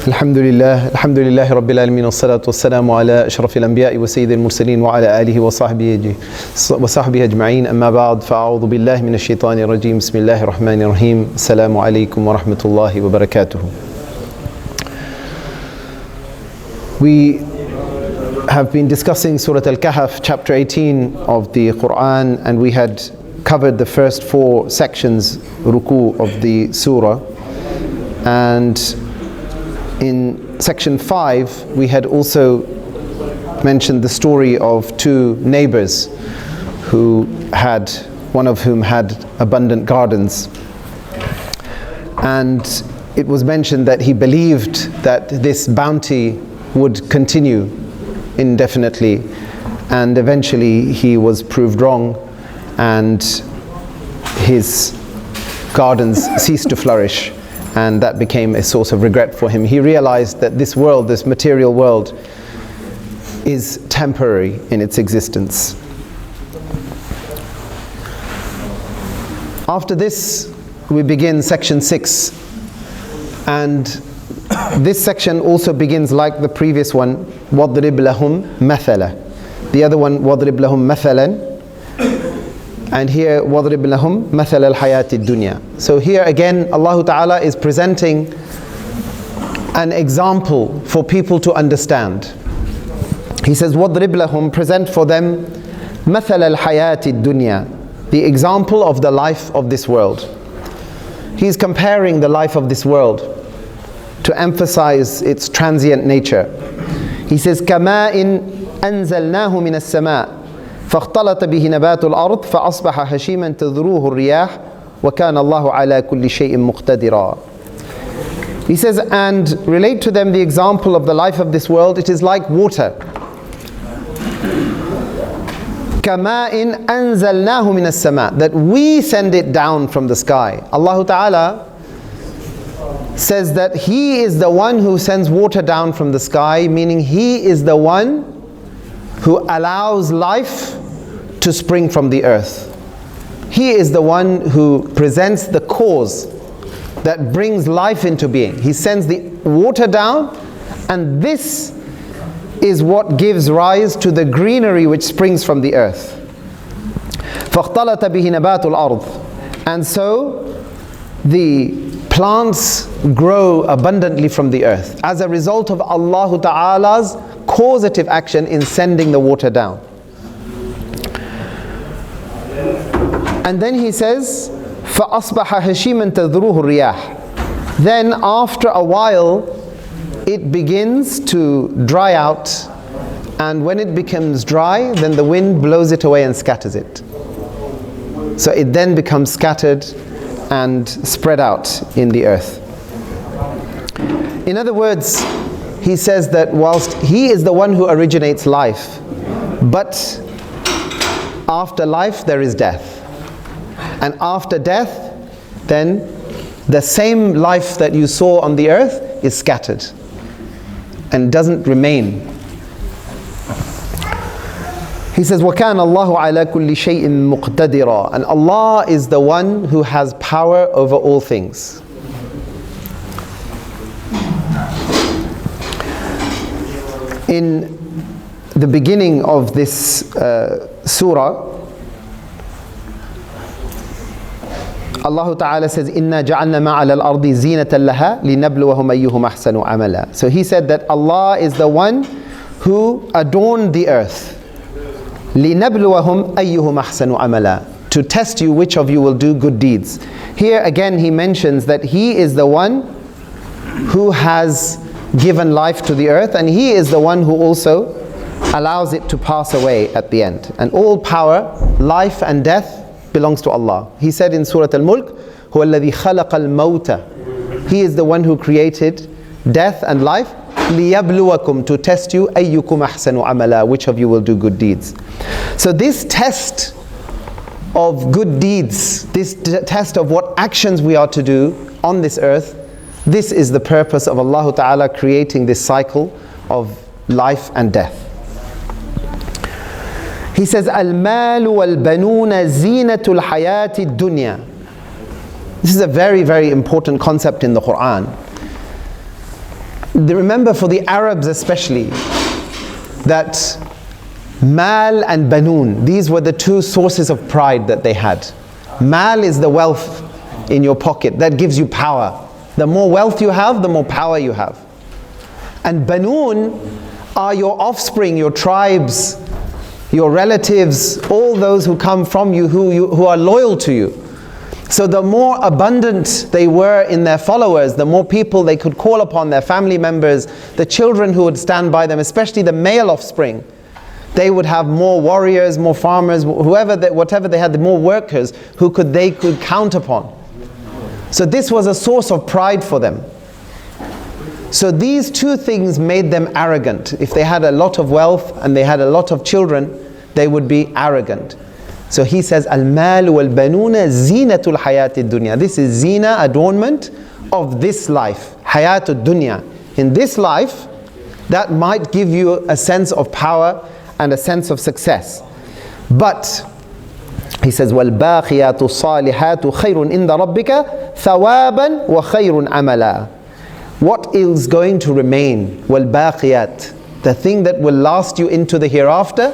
الحمد لله رب العالمين والصلاة والسلام على أشرف الأنبياء وسيد المرسلين وعلى آله وصحبه أجمعين أما بعد فأعوذ بالله من الشيطان الرجيم بسم الله الرحمن الرحيم السلام عليكم ورحمة الله وبركاته. We have been discussing Surat Al-Kahf, chapter 18 of the Quran, and we had covered the first 4 sections, ruku, of the surah. And in section 5, we had also mentioned the story of 2 neighbors one of whom had abundant gardens. And it was mentioned that he believed that this bounty would continue indefinitely, and eventually he was proved wrong and his gardens ceased to flourish. And that became a source of regret for him. He realized that this world, this material world, is temporary in its existence. After this, we begin section 6. And this section also begins like the previous one, وَضْرِبْ لَهُمْ مَثَلًا. The other one, وَضْرِبْ لَهُمْ مَثَلًا. And here, وَضْرِبْ لَهُمْ مَثَلَ الْحَيَاةِ الدُّنْيَا. So here again, Allah Ta'ala is presenting an example for people to understand. He says, وَضْرِبْ لَهُمْ, present for them مَثَلَ الْحَيَاةِ الدُّنْيَا, the example of the life of this world. He's comparing the life of this world to emphasize its transient nature. He says, كَمَاءٍ أَنزَلْنَاهُ مِنَ السَّمَاءِ فاختلط به نبات الأرض فأصبح هشيما تذروه الرياح وكان الله على كل شيء مقتدرا. He says, and relate to them the example of the life of this world. It is like water. كَمَاءٍ أَنزَلْنَاهُ مِنَ السَّمَاءِ, that we send it down from the sky. Allah Ta'ala says that He is the one who sends water down from the sky, meaning He is the one who allows life to spring from the earth. He is the one who presents the cause that brings life into being. He sends the water down, and this is what gives rise to the greenery which springs from the earth. فَاخْتَلَطَ بِهِ نَبَاتُ الْأَرْضِ. And so the plants grow abundantly from the earth as a result of Allah Ta'ala's causative action in sending the water down. And then he says, فَأَصْبَحَ هَشِيمًا تَذْرُوهُ الرِّيَاحِ. Then after a while, it begins to dry out, and when it becomes dry, then the wind blows it away and scatters it. So it then becomes scattered and spread out in the earth. In other words, he says that whilst He is the one who originates life, but after life there is death. And after death, then the same life that you saw on the earth is scattered and doesn't remain. He says, وَكَانَ اللَّهُ عَلَى كُلِّ شَيْءٍ مُقْتَدِرًا. And Allah is the one who has power over all things. In the beginning of this surah, Allah Ta'ala says, إِنَّا جَعَلْنَا مَا عَلَى الْأَرْضِ زِينَةً لَهَا لِنَبْلُوَهُمْ أَيُّهُمْ أَحْسَنُ عَمَلًا. So he said that Allah is the one who adorned the earth. لِنَبْلُوَهُمْ أَيُّهُمْ أَحْسَنُ عَمَلًا, to test you which of you will do good deeds. Here again he mentions that He is the one who has given life to the earth, and He is the one who also allows it to pass away at the end. And all power, life and death, belongs to Allah. He said in Surat Al-Mulk, هُوَ الَّذِي خَلَقَ الْمَوْتَ. He is the one who created death and life, لِيَبْلُوَكُمْ, to test you, أَيُّكُمْ أَحْسَنُ عَمَلًا, which of you will do good deeds. So this test of good deeds, this test of what actions we are to do on this earth, this is the purpose of Allah Ta'ala creating this cycle of life and death. He says, Al-mal wal-banuna zinatul hayati dunya. This is a very, very important concept in the Quran. Remember, for the Arabs especially, that mal and banoon, these were the two sources of pride that they had. Mal is the wealth in your pocket that gives you power. The more wealth you have, the more power you have. And banoon are your offspring, your tribes, your relatives, all those who come from you, who are loyal to you. So the more abundant they were in their followers, the more people they could call upon, their family members, the children who would stand by them, especially the male offspring. They would have more warriors, more farmers, whatever they had, the more workers they could count upon. So this was a source of pride for them. So these two things made them arrogant. If they had a lot of wealth and they had a lot of children, they would be arrogant. So he says, Al-mal wal-banuna zinatul hayatid dunya. This is zina, adornment of this life. Hayatud dunya. In this life, that might give you a sense of power and a sense of success. But he says, وَالْبَاقِيَاتُ الصَّالِحَاتُ خَيْرٌ إِنْدَ رَبِّكَ ثَوَابًا وَخَيْرٌ عَمَلًا. What is going to remain? وَالْبَاقِيَات, the thing that will last you into the hereafter,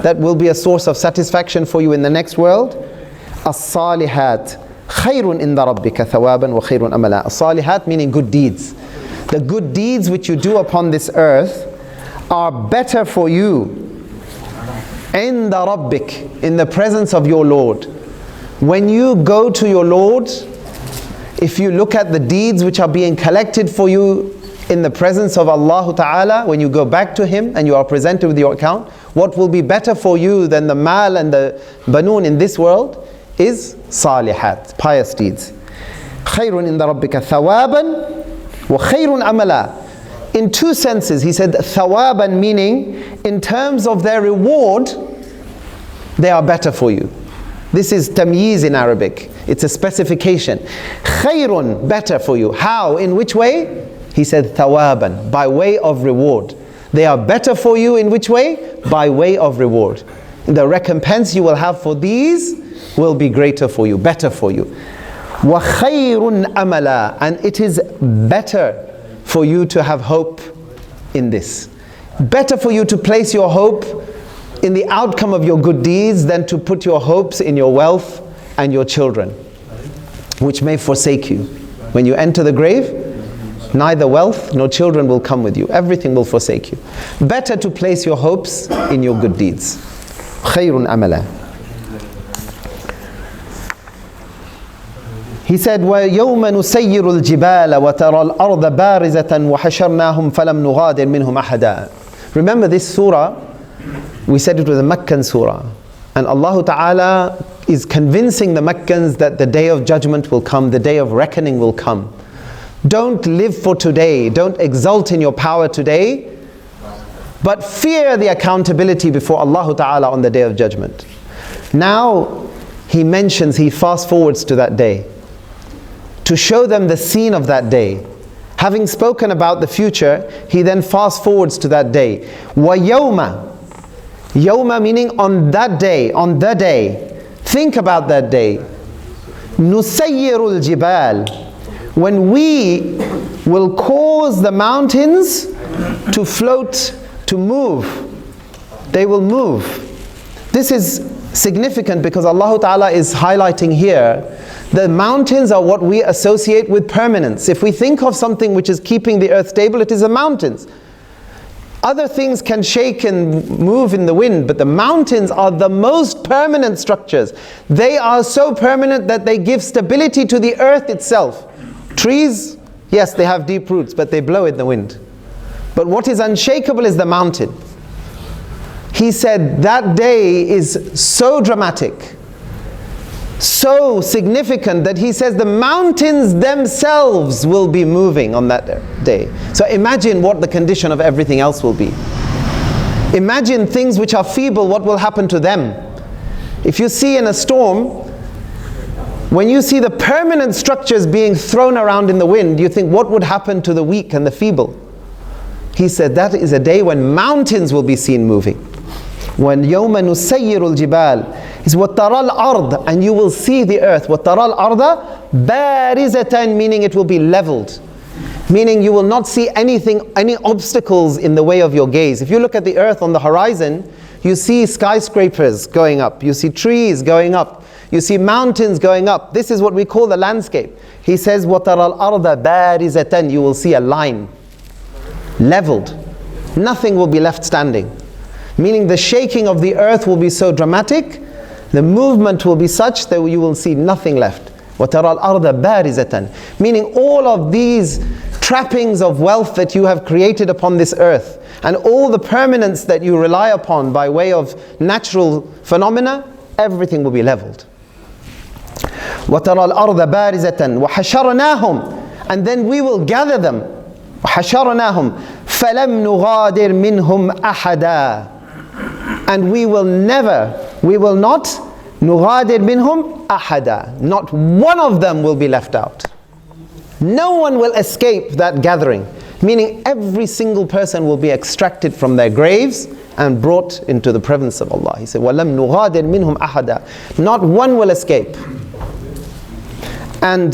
that will be a source of satisfaction for you in the next world. الصَّالِحَات خَيْرٌ إِنْدَ رَبِّكَ ثَوَابًا وَخَيْرٌ عَمَلًا. الصَّالِحَات meaning good deeds. The good deeds which you do upon this earth are better for you عند ربك, in the presence of your Lord. When you go to your Lord, if you look at the deeds which are being collected for you in the presence of Allah Ta'ala, when you go back to Him and you are presented with your account, what will be better for you than the mal and the banoon in this world is salihat, pious deeds. خير عند ربك ثوابا وخير عملا. In two senses, he said thawaban, meaning in terms of their reward, they are better for you. This is tamyiz in Arabic. It's a specification. Khayrun, better for you. How? In which way? He said thawaban, by way of reward. They are better for you in which way? By way of reward. The recompense you will have for these will be greater for you, better for you. Wa khayrun amala, and it is better for you to have hope in this. Better for you to place your hope in the outcome of your good deeds than to put your hopes in your wealth and your children, which may forsake you. When you enter the grave, neither wealth nor children will come with you. Everything will forsake you. Better to place your hopes in your good deeds. Khayrun amala. He said, وَيَوْمَ نُسَيِّرُ الْجِبَالَ وَتَرَى الْأَرْضَ بَارِزَةً وَحَشَرْنَاهُمْ فَلَمْ نُغَادِرْ مِنْهُمْ أَحَدًا. Remember this surah, we said it was a Meccan surah. And Allah Ta'ala is convincing the Meccans that the day of judgment will come, the day of reckoning will come. Don't live for today, don't exult in your power today, but fear the accountability before Allah Ta'ala on the day of judgment. Now, he fast forwards to that day, to show them the scene of that day. Having spoken about the future, he then fast forwards to that day. وَيَوْمَ, Yawma meaning on that day, on the day. Think about that day. نُسَيِّرُ الْجِبَالِ, when we will cause the mountains to float, to move. They will move. This is significant because Allah Ta'ala is highlighting here the mountains are what we associate with permanence. If we think of something which is keeping the earth stable, it is the mountains. Other things can shake and move in the wind, but the mountains are the most permanent structures. They are so permanent that they give stability to the earth itself. Trees, yes, they have deep roots, but they blow in the wind. But what is unshakable is the mountain. He said that day is so dramatic, so significant, that he says the mountains themselves will be moving on that day. So imagine what the condition of everything else will be. Imagine things which are feeble, what will happen to them. If you see in a storm, when you see the permanent structures being thrown around in the wind, you think what would happen to the weak and the feeble? He said that is a day when mountains will be seen moving. When يَوْمَ نُسَيِّرُ الْجِبَالِ is وَتَرَى الْأَرْض, and you will see the earth. وَتَرَى الْأَرْضَ بَارِزَةً, meaning it will be leveled. Meaning you will not see anything, any obstacles in the way of your gaze. If you look at the earth on the horizon, you see skyscrapers going up, you see trees going up, you see mountains going up. This is what we call the landscape. He says, وَتَرَى الْأَرْضَ بَارِزَةً. You will see a line, leveled. Nothing will be left standing. Meaning the shaking of the earth will be so dramatic, the movement will be such that you will see nothing left. وَتَرَى الْأَرْضَ بَارِزَةً. Meaning all of these trappings of wealth that you have created upon this earth, and all the permanence that you rely upon by way of natural phenomena, everything will be leveled. وَتَرَى الْأَرْضَ بَارِزَةً وَحَشَرْنَاهُمْ. And then we will gather them. وَحَشَرْنَاهُمْ فَلَمْ نُغَادِرْ مِنْهُمْ أَحَدًا. And we will not نُغَادِرْ مِنْهُمْ أَحَدًا. Not one of them will be left out. No one will escape that gathering. Meaning every single person will be extracted from their graves and brought into the presence of Allah. He said, وَلَمْ نُغَادِرْ مِنْهُمْ أَحَدًا. Not one will escape. And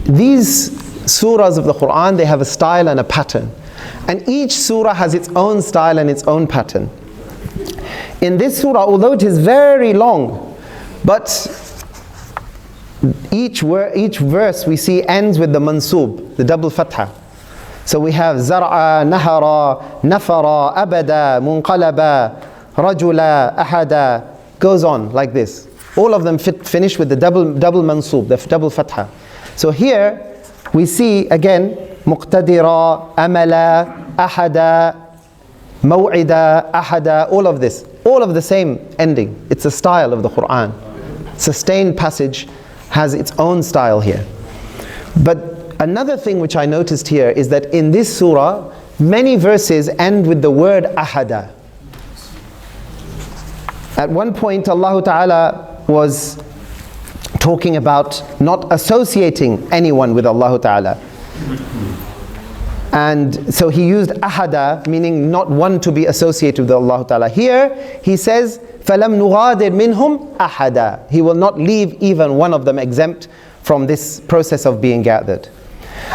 these surahs of the Quran, they have a style and a pattern. And each surah has its own style and its own pattern. In this surah, although it is very long, but each verse we see ends with the mansub, the double fatha. So we have zar'a, nahara, nafara, abada, munqalaba, rajula, ahada, goes on like this. All of them finish with the double mansub, the double fatha. So here we see again muqtadira, amala, ahada, maw'ida, ahada, all of this. All of the same ending. It's a style of the Quran. Sustained passage has its own style here. But another thing which I noticed here is that in this surah, many verses end with the word ahada. At one point, Allah Ta'ala was talking about not associating anyone with Allah Ta'ala. And so he used ahada, meaning not one to be associated with Allah Ta'ala. Here, he says, فَلَمْ نُغَادِرْ مِنْهُمْ أَحَدًا. He will not leave even one of them exempt from this process of being gathered.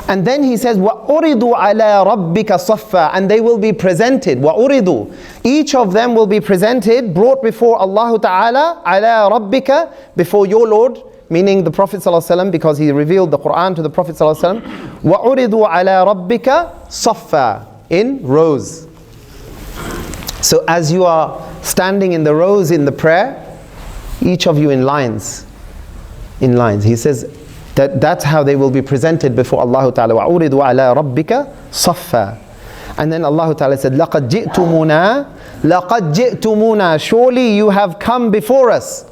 And then he says, وَأُرِضُوا عَلَىٰ رَبِّكَ صَفًّا. And they will be presented, وَأُرِضُوا. Each of them will be presented, brought before Allah Ta'ala, عَلَىٰ رَبِّكَ, before your Lord, meaning the Prophet ﷺ, because he revealed the Quran to the Prophet ﷺ. وَأُرِضُوا عَلَىٰ رَبِّكَ صَفًّا, in rows. So as you are standing in the rows in the prayer, each of you in lines. In lines. He says that's how they will be presented before Allah Ta'ala. وَأُرِضُوا عَلَىٰ رَبِّكَ صَفًّا. And then Allah Ta'ala said, لَقَدْ جِئْتُمُونَا لَقَدْ جِئْتُمُونَا. Surely you have come before us.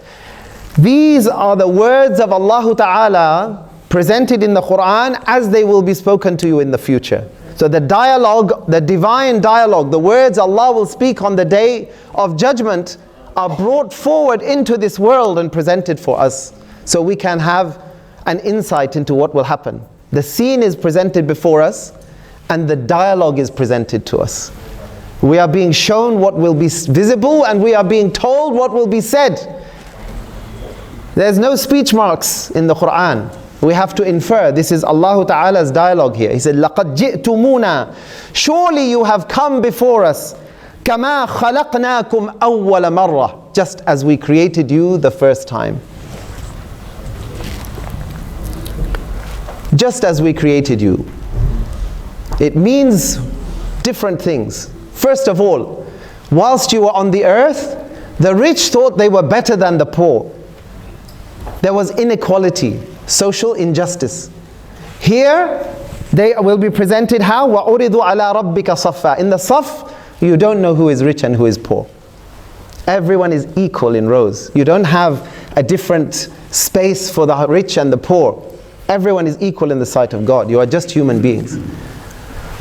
These are the words of Allah Ta'ala presented in the Quran as they will be spoken to you in the future. So the dialogue, the divine dialogue, the words Allah will speak on the day of judgment are brought forward into this world and presented for us, so we can have an insight into what will happen. The scene is presented before us and the dialogue is presented to us. We are being shown what will be visible and we are being told what will be said. There's no speech marks in the Quran. We have to infer. This is Allah Ta'ala's dialogue here. He said, لَقَدْ جِئْتُمُونَا. Surely you have come before us. كَمَا خَلَقْنَاكُمْ أَوَّلَ مَرَّةٍ. Just as we created you the first time. Just as we created you. It means different things. First of all, whilst you were on the earth, the rich thought they were better than the poor. There was inequality, social injustice. Here, they will be presented how? وَأُرِضُوا عَلَىٰ رَبِّكَ صَفًّا. In the saf, you don't know who is rich and who is poor. Everyone is equal in rows. You don't have a different space for the rich and the poor. Everyone is equal in the sight of God. You are just human beings.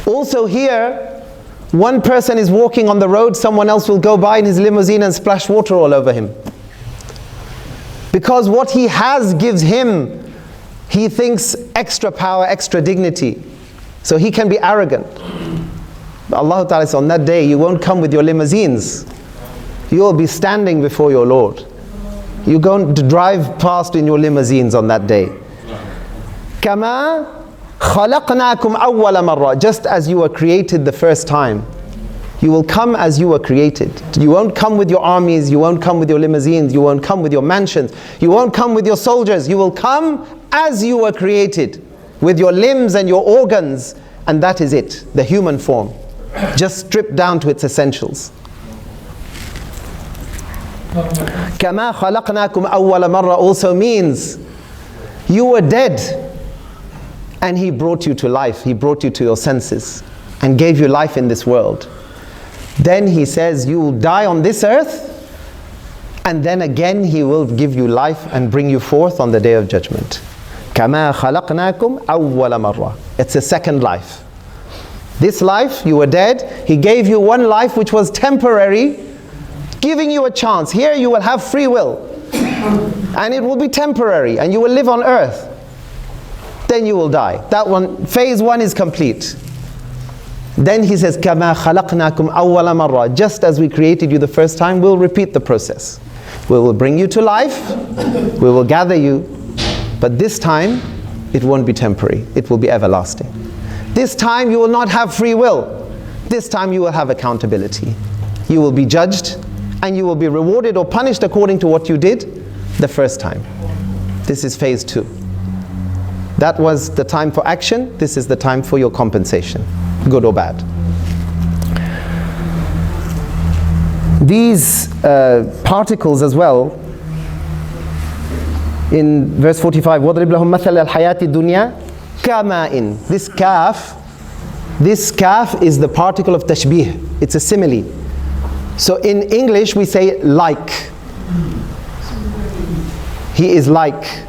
Also here, one person is walking on the road, someone else will go by in his limousine and splash water all over him. Because what he has gives him, he thinks, extra power, extra dignity. So he can be arrogant. But Allah Ta'ala says, on that day you won't come with your limousines. You will be standing before your Lord. You're going to drive past in your limousines on that day. Kama خَلَقْنَاكُمْ أَوَّلَ مَرَّةٍ. Just as you were created the first time. You will come as you were created. You won't come with your armies, you won't come with your limousines, you won't come with your mansions, you won't come with your soldiers. You will come as you were created, with your limbs and your organs, and that is it, the human form, just stripped down to its essentials. كَمَا خَلَقْنَاكُمْ أَوَّلَ مَرَّةٍ also means you were dead and He brought you to life. He brought you to your senses and gave you life in this world. Then He says you will die on this earth, and then again He will give you life and bring you forth on the Day of Judgment. كَمَا خَلَقْنَاكُمْ أَوَّلَ مَرَّةٍ. It's a second life. This life, you were dead. He gave you one life which was temporary, giving you a chance. Here you will have free will, and it will be temporary, and you will live on earth. Then you will die. That one, phase one is complete. Then He says, كَمَا خَلَقْنَاكُمْ أَوَّلَ مَرَّةٍ. Just as we created you the first time, we'll repeat the process. We will bring you to life, we will gather you, but this time, it won't be temporary, it will be everlasting. This time you will not have free will. This time you will have accountability. You will be judged, and you will be rewarded or punished according to what you did the first time. This is phase two. That was the time for action, this is the time for your compensation, good or bad. These particles as well, in verse 45, وَضْرِبْ لَهُمْ مَثَلَ الْحَيَاةِ الدُّنْيَا كَمَاءٍ. This kaf is the particle of tashbih, it's a simile. So in English we say like. He is like.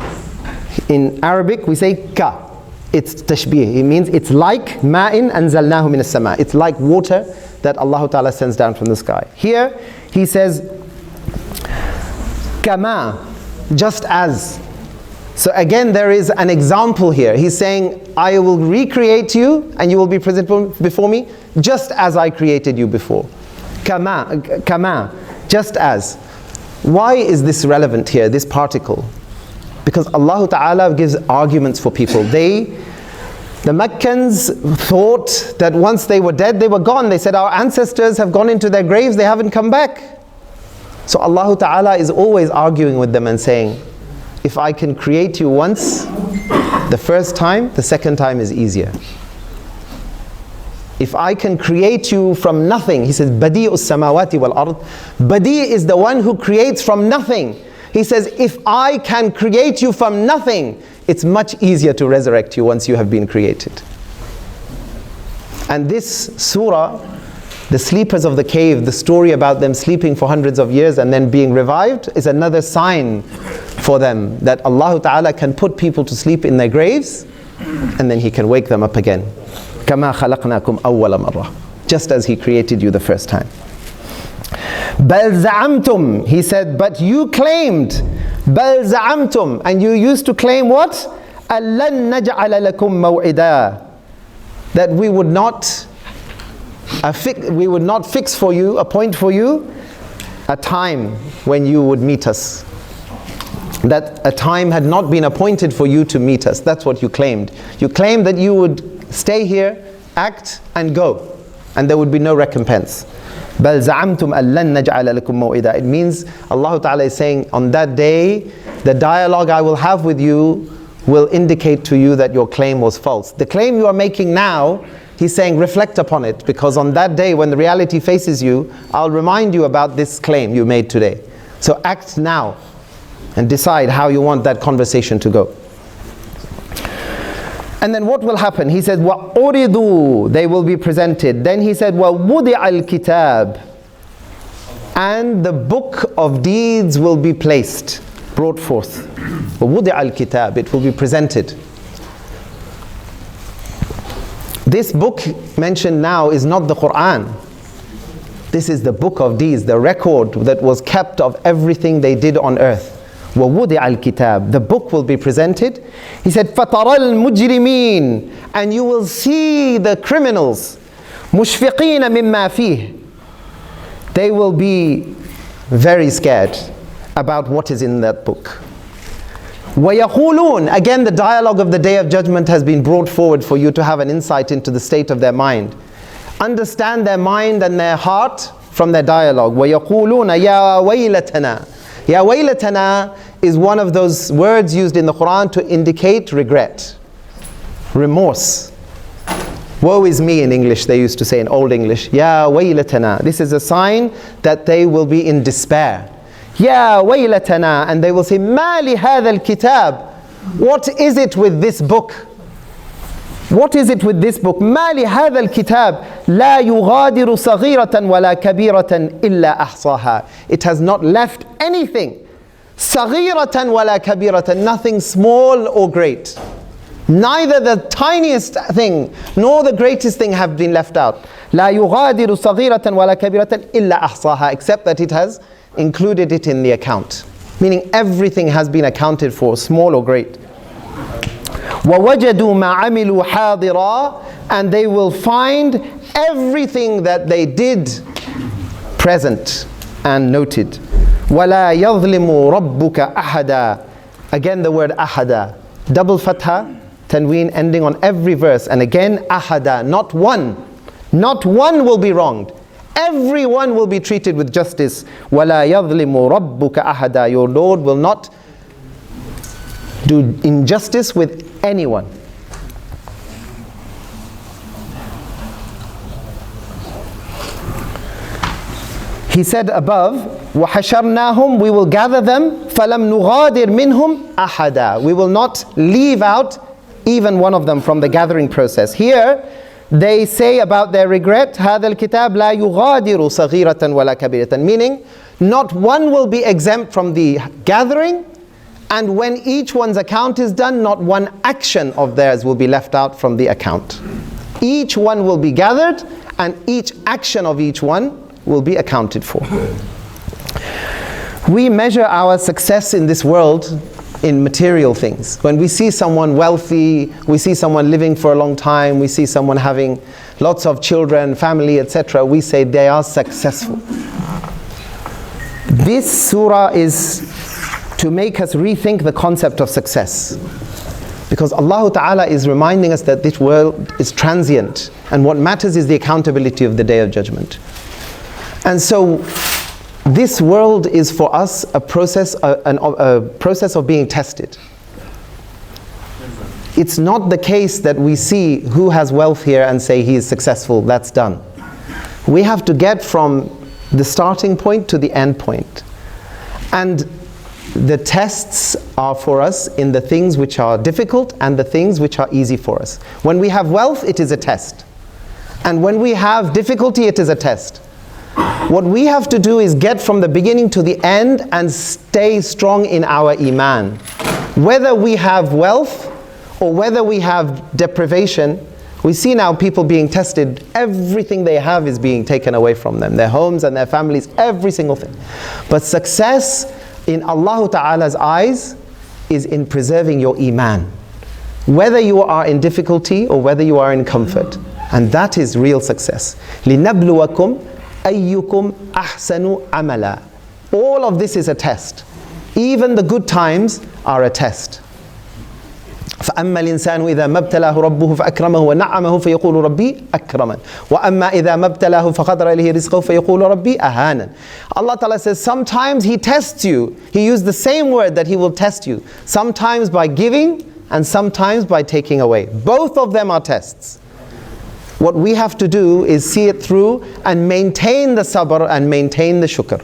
In Arabic we say ka. It's tashbih. It means it's like ma'in anzalnahu min as-sama'. It's like water that Allah Ta'ala sends down from the sky. Here He says kama, just as. So again there is an example here. He's saying, I will recreate you and you will be present before me just as I created you before. Kama, just as. Why is this relevant here, this particle? Because Allah Ta'ala gives arguments for people. The Meccans thought that once they were dead, they were gone. They said, our ancestors have gone into their graves, they haven't come back. So Allah Ta'ala is always arguing with them and saying, if I can create you once, the first time, the second time is easier. If I can create you from nothing, He says, Badi'us samawati wal ard. Badi' is the one who creates from nothing. He says, if I can create you from nothing, it's much easier to resurrect you once you have been created. And this surah, the sleepers of the cave, the story about them sleeping for hundreds of years and then being revived, is another sign for them that Allah Ta'ala can put people to sleep in their graves and then He can wake them up again. كَمَا خَلَقْنَاكُمْ أَوَّلَ مَرَّةٍ. Just as He created you the first time. بَلْ زَعَمْتُمْ. He said, but you claimed. بَلْ زَعَمْتُمْ. And you used to claim what? أَلَّن نَجْعَلَ لَكُمْ مَوْعِدًا. That we would not fix for you, appoint for you, a time when you would meet us. That a time had not been appointed for you to meet us. That's what you claimed. You claimed that you would stay here, act, and go, and there would be no recompense. بَلْ زَعَمْتُمْ أَلَّن نَجْعَلَ لَكُمْ مَوْعِدًا. It means Allah Ta'ala is saying, on that day, the dialogue I will have with you will indicate to you that your claim was false. The claim you are making now, He's saying, reflect upon it, because on that day when the reality faces you, I'll remind you about this claim you made today. So act now and decide how you want that conversation to go. And then what will happen? He said, وَأُرِضُوا. They will be presented. Then He said, وَوُضِعَ الْكِتَابِ. And the book of deeds will be placed, brought forth. وَوُضِعَ الْكِتَابِ. It will be presented. This book mentioned now is not the Quran. This is the book of deeds, the record that was kept of everything they did on earth. وَوُضِعَ الْكِتَابِ. The book will be presented. He said, فَتَرَى الْمُجْرِمِينَ. And you will see the criminals, مُشْفِقِينَ مِمَّا فِيهِ. They will be very scared about what is in that book. وَيَقُولُونَ, again the dialogue of the Day of Judgment has been brought forward for you to have an insight into the state of their mind. Understand their mind and their heart from their dialogue. وَيَقُولُونَ يَا وَيْلَتَنَا. Ya waylatana is one of those words used in the Quran to indicate regret, remorse. Woe is me in English, they used to say in Old English. Ya waylatana. This is a sign that they will be in despair. Ya waylatana. And they will say, Ma li hadha al-kitab. What is it with this book? What is it with this book? Ma li hadha al-kitab. La yughadiru saghiratan wala kabiratan illa ahsaha. It has not left anything. Saghiratan wala kabiratan. Nothing small or great. Neither the tiniest thing nor the greatest thing have been left out. La yughadiru saghiratan wala kabiratan illa ahsaha. Except that it has included it in the account. Meaning everything has been accounted for, small or great. وَوَجَدُوا مَا عَمِلُوا حَاضِرًا. And they will find everything that they did present and noted. وَلَا يَظْلِمُ رَبُّكَ أَحَدًا. Again the word ahada. Double fatha, tanween ending on every verse. And again ahada, not one. Not one will be wronged. Everyone will be treated with justice. وَلَا يَظْلِمُ رَبُّكَ أَحَدًا. Your Lord will not do injustice with anyone. He said above, وَحَشَرْنَاهُمْ, we will gather them, فَلَمْ نُغَادِرْ مِنْهُمْ أَحَدًا. We will not leave out even one of them from the gathering process. Here, they say about their regret, هَذَا الْكِتَابِ لَا يُغَادِرُ صَغِيرَةً وَلَا كَبِيرَةً. Meaning, not one will be exempt from the gathering, and when each one's account is done, not one action of theirs will be left out from the account. Each one will be gathered, and each action of each one will be accounted for. We measure our success in this world in material things. When we see someone wealthy, we see someone living for a long time, we see someone having lots of children, family, etc., we say they are successful. This surah is to make us rethink the concept of success. Because Allah Ta'ala is reminding us that this world is transient, and what matters is the accountability of the Day of Judgment. And so this world is for us a process of being tested. It's not the case that we see who has wealth here and say he is successful, that's done. We have to get from the starting point to the end point. And the tests are for us in the things which are difficult and the things which are easy for us. When we have wealth, it is a test. And when we have difficulty, it is a test. What we have to do is get from the beginning to the end and stay strong in our iman. Whether we have wealth or whether we have deprivation, we see now people being tested. Everything they have is being taken away from them. Their homes and their families, every single thing. But success in Allah Ta'ala's eyes is in preserving your iman. Whether you are in difficulty or whether you are in comfort. And that is real success. لِنَبْلُوَكُمْ أَيُّكُمْ أَحْسَنُ عَمَلًا. All of this is a test. Even the good times are a test. فأما الإنسان إذا ما ابتلاه ربه فأكرمه ونعمه فيقول ربي أكرمن وأما إذا ما ابتلاه فقدر إليه رزقه فيقول ربي أهانن. Allah Ta'ala says sometimes He tests you. He used the same word that He will test you. Sometimes by giving and sometimes by taking away. Both of them are tests. What we have to do is see it through and maintain the sabr and maintain the shukr.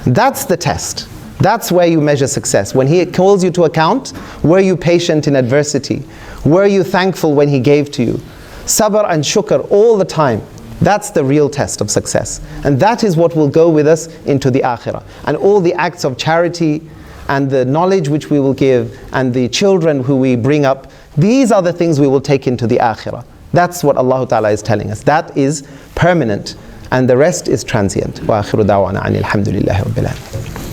That's the test. That's where you measure success. When He calls you to account, were you patient in adversity? Were you thankful when He gave to you? Sabr and shukr all the time. That's the real test of success. And that is what will go with us into the akhirah. And all the acts of charity and the knowledge which we will give and the children who we bring up, these are the things we will take into the akhirah. That's what Allah Ta'ala is telling us. That is permanent and the rest is transient. Wa akhiru da'wana anil hamdulillahi rabbil alamin.